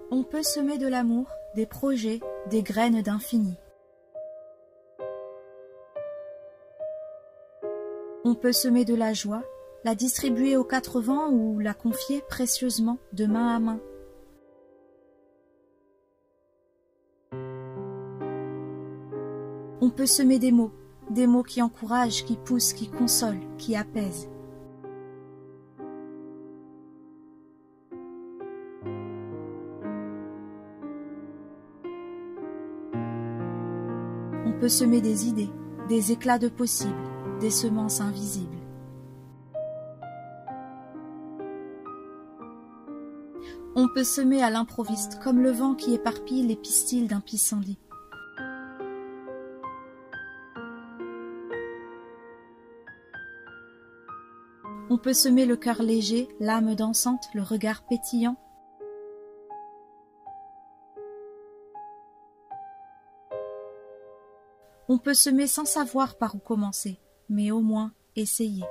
On peut semer de l'amour, des projets, des graines d'infini. On peut semer de la joie, la distribuer aux quatre vents ou la confier précieusement de main à main. On peut semer des mots qui encouragent, qui poussent, qui consolent, qui apaisent. On peut semer des idées, des éclats de possibles, des semences invisibles. On peut semer à l'improviste, comme le vent qui éparpille les pistils d'un pissenlit. On peut semer le cœur léger, l'âme dansante, le regard pétillant. On peut semer sans savoir par où commencer, mais au moins essayer.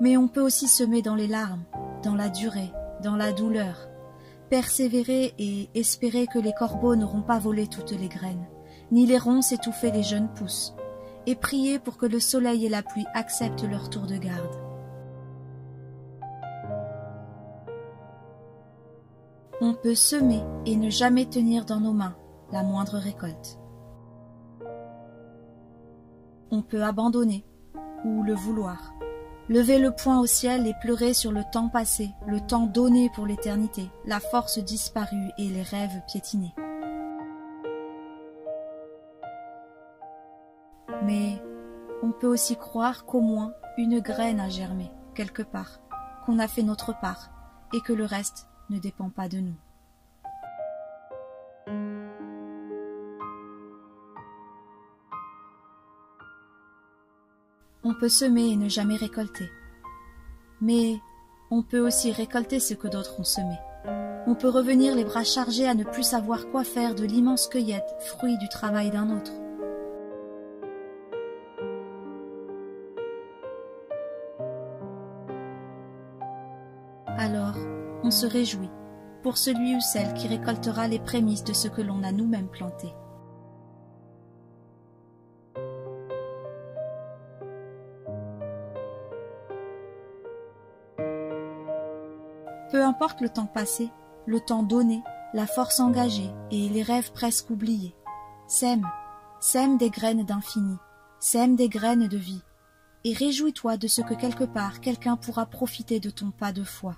Mais on peut aussi semer dans les larmes, dans la durée, dans la douleur, persévérer et espérer que les corbeaux n'auront pas volé toutes les graines, ni les ronces étouffer les jeunes pousses, et prier pour que le soleil et la pluie acceptent leur tour de garde. On peut semer et ne jamais tenir dans nos mains la moindre récolte. On peut abandonner ou le vouloir. Lever le poing au ciel et pleurer sur le temps passé, le temps donné pour l'éternité, la force disparue et les rêves piétinés. Mais on peut aussi croire qu'au moins une graine a germé, quelque part, qu'on a fait notre part et que le reste ne dépend pas de nous. On peut semer et ne jamais récolter. Mais on peut aussi récolter ce que d'autres ont semé. On peut revenir les bras chargés à ne plus savoir quoi faire de l'immense cueillette, fruit du travail d'un autre. Alors, on se réjouit pour celui ou celle qui récoltera les prémices de ce que l'on a nous-mêmes planté. Peu importe le temps passé, le temps donné, la force engagée et les rêves presque oubliés. Sème des graines d'infini, sème des graines de vie, et réjouis-toi de ce que quelque part quelqu'un pourra profiter de ton pas de foi.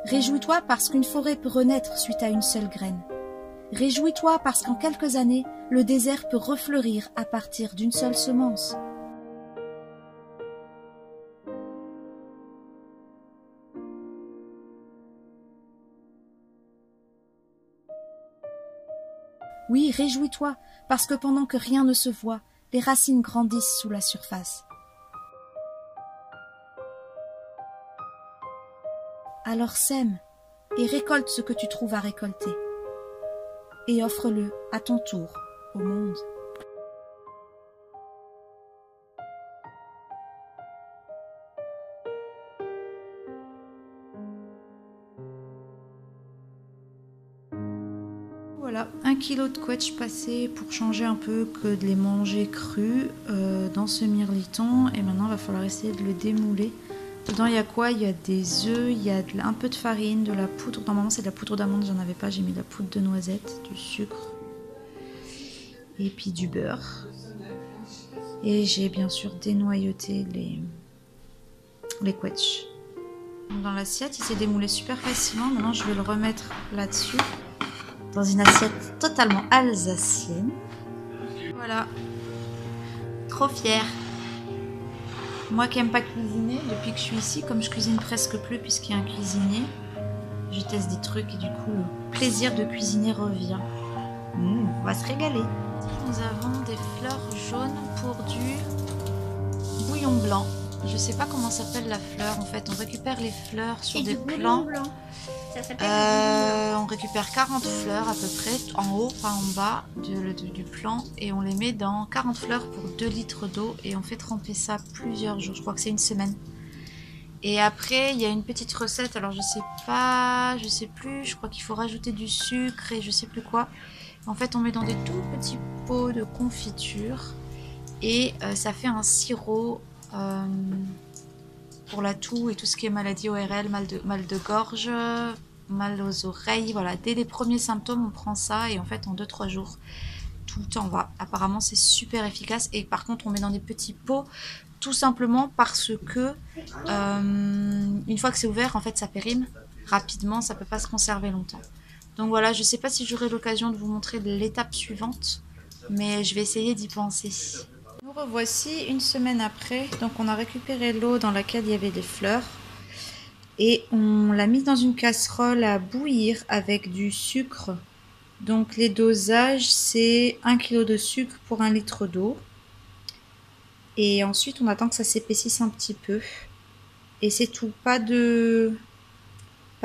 Réjouis-toi parce qu'une forêt peut renaître suite à une seule graine. Réjouis-toi parce qu'en quelques années, le désert peut refleurir à partir d'une seule semence. Oui, réjouis-toi parce que pendant que rien ne se voit, les racines grandissent sous la surface. Alors sème et récolte ce que tu trouves à récolter. Et offre-le à ton tour au monde. Voilà, 1 kilo de quetch passé pour changer un peu que de les manger crus dans ce mirliton. Et maintenant, il va falloir essayer de le démouler. Dedans, il y a quoi? Il y a des œufs, il y a un peu de farine, de la poudre. Normalement, c'est de la poudre d'amande, j'en avais pas. J'ai mis de la poudre de noisette, du sucre et puis du beurre. Et j'ai bien sûr dénoyauté les quetch. Dans l'assiette, il s'est démoulé super facilement. Maintenant, je vais le remettre là-dessus, dans une assiette totalement alsacienne. Voilà. Trop fière. Moi qui n'aime pas cuisiner, depuis que je suis ici, comme je cuisine presque plus puisqu'il y a un cuisinier, je teste des trucs et du coup le plaisir de cuisiner revient. On va se régaler. Nous avons des fleurs jaunes pour du bouillon blanc. Je sais pas comment s'appelle la fleur en fait. On récupère les fleurs sur des du plants. blanc. Ça s'appelle le On récupère 40 fleurs à peu près, en haut, pas en bas du plant. Et on les met dans 40 fleurs pour 2 litres d'eau. Et on fait tremper ça plusieurs jours. Je crois que c'est une semaine. Et après, il y a une petite recette. Alors je sais plus. Je crois qu'il faut rajouter du sucre et je sais plus quoi. En fait, on met dans des tout petits pots de confiture. Et ça fait un sirop pour la toux et tout ce qui est maladie ORL, mal de gorge, mal aux oreilles. Voilà, dès les premiers symptômes, on prend ça et en fait, en 2-3 jours, tout le temps va. Apparemment, c'est super efficace. Et par contre, on met dans des petits pots, tout simplement parce que une fois que c'est ouvert, en fait, ça périme rapidement. Ça peut pas se conserver longtemps. Donc voilà, je sais pas si j'aurai l'occasion de vous montrer l'étape suivante, mais je vais essayer d'y penser. Nous revoici une semaine après. Donc on a récupéré l'eau dans laquelle il y avait des fleurs et on l'a mise dans une casserole à bouillir avec du sucre. Donc les dosages, c'est 1 kg de sucre pour 1 litre d'eau. Et ensuite on attend que ça s'épaississe un petit peu. Et c'est tout, pas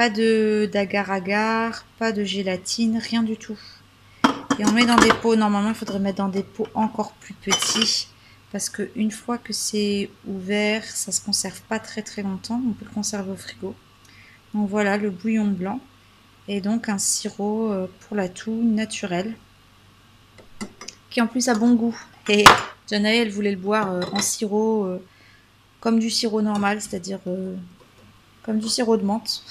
d'agar-agar, pas de gélatine, rien du tout. Et on met dans des pots, normalement il faudrait mettre dans des pots encore plus petits. Parce qu'une fois que c'est ouvert, ça se conserve pas très longtemps. On peut le conserver au frigo. Donc voilà le bouillon blanc. Et donc un sirop pour la toux naturel. Qui en plus a bon goût. Et Janae, elle voulait le boire en sirop, comme du sirop normal, c'est-à-dire comme du sirop de menthe.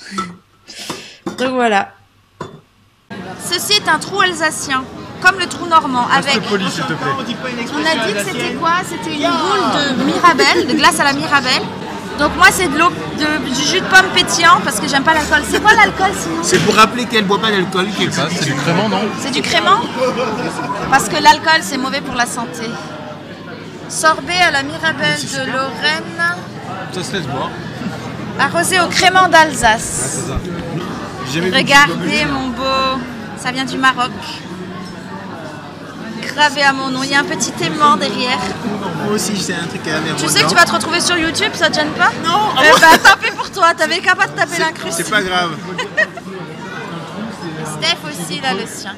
Donc voilà. Ceci est un trou alsacien. Comme le trou normand, avec... Poli, s'il te plaît. On a dit que c'était quoi? C'était une boule de Mirabelle, de glace à la Mirabelle. Donc moi c'est du jus de pomme pétillant parce que j'aime pas l'alcool. C'est quoi l'alcool sinon? C'est pour rappeler qu'elle boit pas d'alcool. C'est du crément, non? C'est du crément? Parce que l'alcool c'est mauvais pour la santé. Sorbet à la Mirabelle de Lorraine. Ça se laisse boire. Arrosé au crément d'Alsace. C'est ça. Regardez mon beau, ça vient du Maroc. Gravé à mon nom, il y a un petit aimant derrière. Moi aussi, c'est un truc à la Tu sais que tu vas te retrouver sur YouTube, ça te gêne pas? Non. Bah tant pis pour toi, t'avais capable de taper l'incruste. C'est pas grave. Steph aussi, il a le sien.